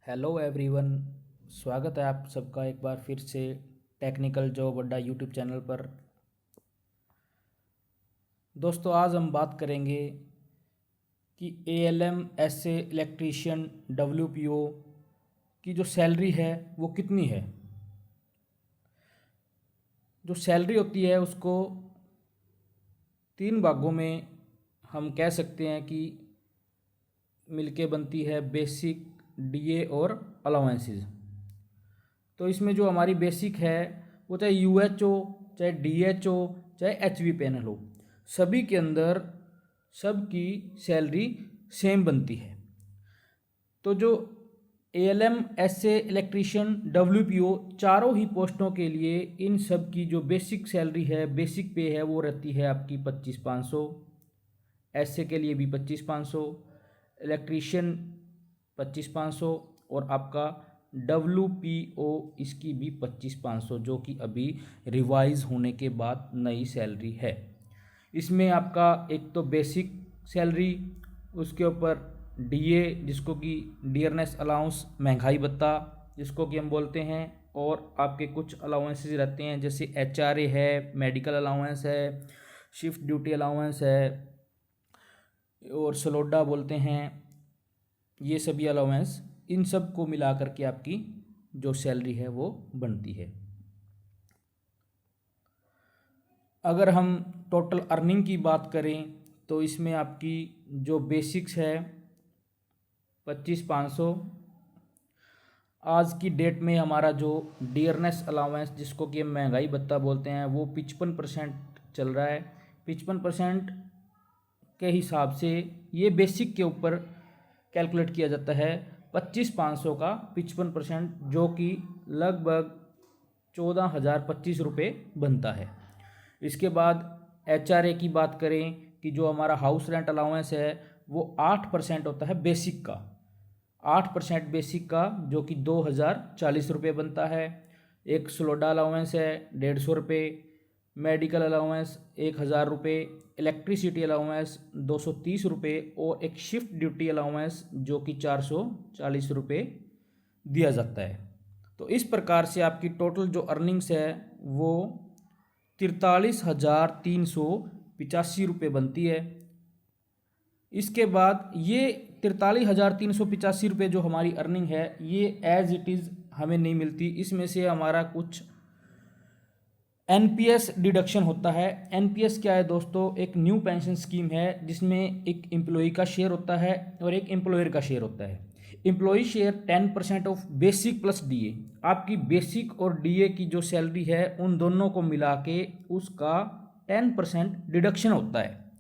Hello everyone. स्वागत है आप सबका एक बार फिर से टेक्निकल जॉब अड्डा यूट्यूब चैनल पर। दोस्तों, आज हम बात करेंगे कि एएलएम एसए इलेक्ट्रीशियन डब्ल्यूपीओ की जो सैलरी है वो कितनी है। जो सैलरी होती है उसको तीन भागों में हम कह सकते हैं कि मिलके बनती है: बेसिक, डीए और अलाउंसेस। तो इसमें जो हमारी बेसिक है वो चाहे यूएच हो, चाहे डीएच हो, चाहे एचवी पैनल हो, सभी के अंदर सबकी सैलरी सेम बनती है। तो जो एएलएम एसए इलेक्ट्रीशियन डब्ल्यूपीओ चारों ही पोस्टों के लिए इन सब की जो बेसिक सैलरी है, बेसिक पे है, वो रहती है आपकी 25,500। एसए के लिए भी 25,500, इलेक्ट्रीशियन 25,500 और आपका डब्ल्यूपीओ इसकी भी 25,500, जो कि अभी रिवाइज होने के बाद नई सैलरी है। इसमें आपका एक तो बेसिक सैलरी, उसके ऊपर डीए जिसको कि डियरनेस अलाउंस, महंगाई भत्ता जिसको कि हम बोलते हैं, और आपके कुछ अलाउंसेस रहते हैं जैसे एचआरए है, मेडिकल अलाउंस है, शिफ्ट ड्यूटी अलाउंस है और सलोडा बोलते हैं। ये सभी अलाउंस, इन सब को मिला करके आपकी जो सैलरी है वो बनती है। अगर हम टोटल अर्निंग की बात करें तो इसमें आपकी जो बेसिक्स है 25,500। आज की डेट में हमारा जो डियरनेस अलाउंस जिसको कि हम महंगाई भत्ता बोलते हैं वो 55% चल रहा है। 55% के हिसाब से ये बेसिक के ऊपर कैलकुलेट किया जाता है। 25,500 का 55%, जो कि लगभग 14,025 रुपये बनता है। इसके बाद एचआरए की बात करें कि जो हमारा हाउस रेंट अलाउंस है वो 8% होता है बेसिक का। 8% बेसिक का जो कि 2,040 रुपये बनता है। एक स्लोडा अलाउंस है 150 रुपये, मेडिकल अलाउंस 1,000 रुपये, इलेक्ट्रिसिटी अलाउंस 230 रुपये और एक शिफ्ट ड्यूटी अलाउंस जो कि 440 रुपये दिया जाता है। तो इस प्रकार से आपकी टोटल जो अर्निंग्स है वो 43,385 रुपये बनती है। इसके बाद ये 43,385 रुपये जो हमारी अर्निंग है ये एज इट इज़ हमें नहीं मिलती। इसमें से हमारा कुछ एनपीएस डिडक्शन होता है। एनपीएस क्या है दोस्तों? एक न्यू पेंशन स्कीम है जिसमें एक एम्प्लॉई का शेयर होता है और एक एम्प्लॉयर का शेयर होता है। Employee share 10% of basic plus DA. आपकी बेसिक और डीए की जो सैलरी है उन दोनों को मिला के उसका 10% डिडक्शन होता है।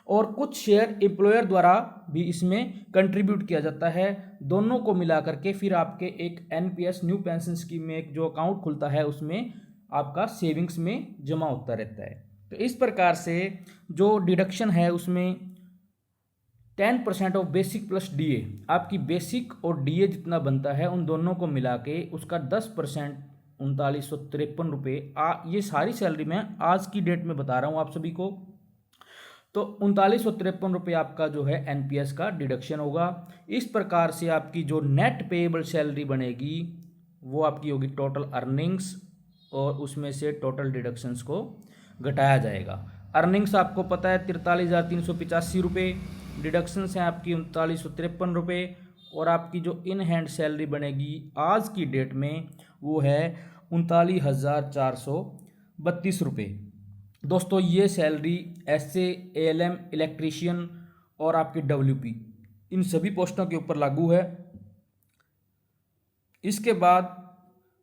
और कुछ शेयर एम्प्लॉयर द्वारा भी इसमें कंट्रीब्यूट किया जाता है। दोनों को मिला करके फिर आपके एक एनपीएस न्यू पेंशन स्कीम में एक जो अकाउंट खुलता है उसमें आपका सेविंग्स में जमा होता रहता है। तो इस प्रकार से जो डिडक्शन है उसमें 10% ऑफ बेसिक प्लस डीए, आपकी बेसिक और डीए जितना बनता है उन दोनों को मिला के उसका 10% 3,953 रुपये। ये सारी सैलरी मैं आज की डेट में बता रहा हूँ आप सभी को। तो 3,953 रुपये आपका जो है एनपीएस का डिडक्शन होगा। इस प्रकार से आपकी जो नेट पेएबल सैलरी बनेगी वो आपकी होगी टोटल अर्निंग्स, और उसमें से टोटल डिडक्शंस को घटाया जाएगा। अर्निंग्स आपको पता है 43,385 रुपये, डिडक्शंस हैं आपकी 3,953 रुपये, और आपकी जो इन हैंड सैलरी बनेगी आज की डेट में वो है 39,432 रुपये। दोस्तों, ये सैलरी एसए, एएलएम, इलेक्ट्रीशियन और आपके डब्ल्यूपी इन सभी पोस्टों के ऊपर लागू है। इसके बाद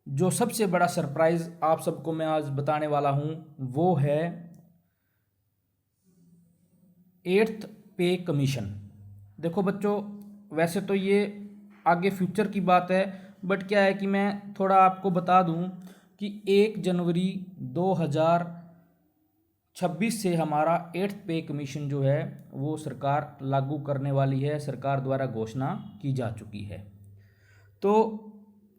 जो सबसे बड़ा सरप्राइज आप सबको मैं आज बताने वाला हूं वो है 8th पे कमीशन। देखो बच्चों, वैसे तो ये आगे फ्यूचर की बात है, बट क्या है कि मैं थोड़ा आपको बता दूं कि 1 जनवरी 2026 से हमारा 8th पे कमीशन जो है वो सरकार लागू करने वाली है। सरकार द्वारा घोषणा की जा चुकी है। तो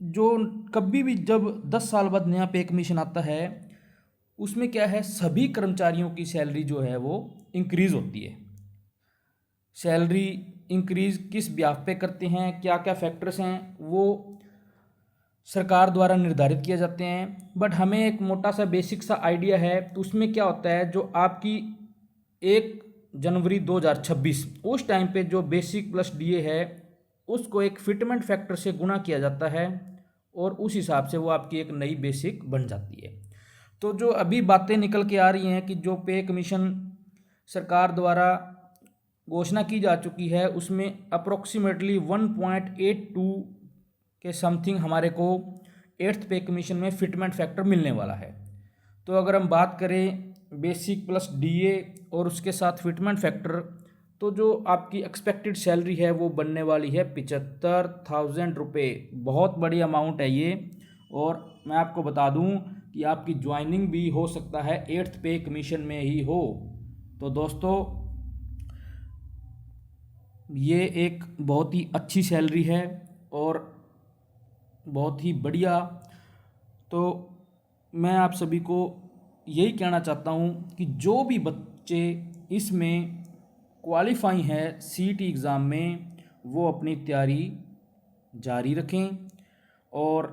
जो कभी भी जब 10 साल बाद नया पे कमीशन आता है उसमें क्या है, सभी कर्मचारियों की सैलरी जो है वो इंक्रीज़ होती है। सैलरी इंक्रीज किस ब्याह पे करते हैं, क्या क्या फैक्टर्स हैं, वो सरकार द्वारा निर्धारित किए जाते हैं। बट हमें एक मोटा सा बेसिक सा आइडिया है, तो उसमें क्या होता है, जो आपकी 1 जनवरी 2026 उस टाइम पे जो बेसिक प्लस डीए है उसको एक फिटमेंट फैक्टर से गुणा किया जाता है और उस हिसाब से वो आपकी एक नई बेसिक बन जाती है। तो जो अभी बातें निकल के आ रही हैं कि जो पे कमीशन सरकार द्वारा घोषणा की जा चुकी है उसमें अप्रोक्सीमेटली 1.82 के समथिंग हमारे को 8th पे कमीशन में फिटमेंट फैक्टर मिलने वाला है। तो अगर हम बात करें बेसिक प्लस डीए और उसके साथ फिटमेंट फैक्टर, तो जो आपकी एक्सपेक्टेड सैलरी है वो बनने वाली है 75,000 रुपये। बहुत बड़ी अमाउंट है ये। और मैं आपको बता दूं कि आपकी ज्वाइनिंग भी हो सकता है 8th पे कमीशन में ही हो। तो दोस्तों ये एक बहुत ही अच्छी सैलरी है और बहुत ही बढ़िया। तो मैं आप सभी को यही कहना चाहता हूँ कि जो भी बच्चे इसमें क्वालिफाई हैं सीईटी एग्ज़ाम में, वो अपनी तैयारी जारी रखें और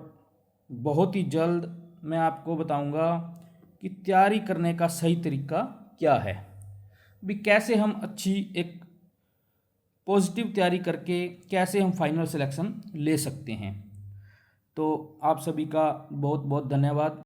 बहुत ही जल्द मैं आपको बताऊंगा कि तैयारी करने का सही तरीका क्या है, भी कैसे हम अच्छी एक पॉजिटिव तैयारी करके कैसे हम फाइनल सिलेक्शन ले सकते हैं। तो आप सभी का बहुत बहुत धन्यवाद।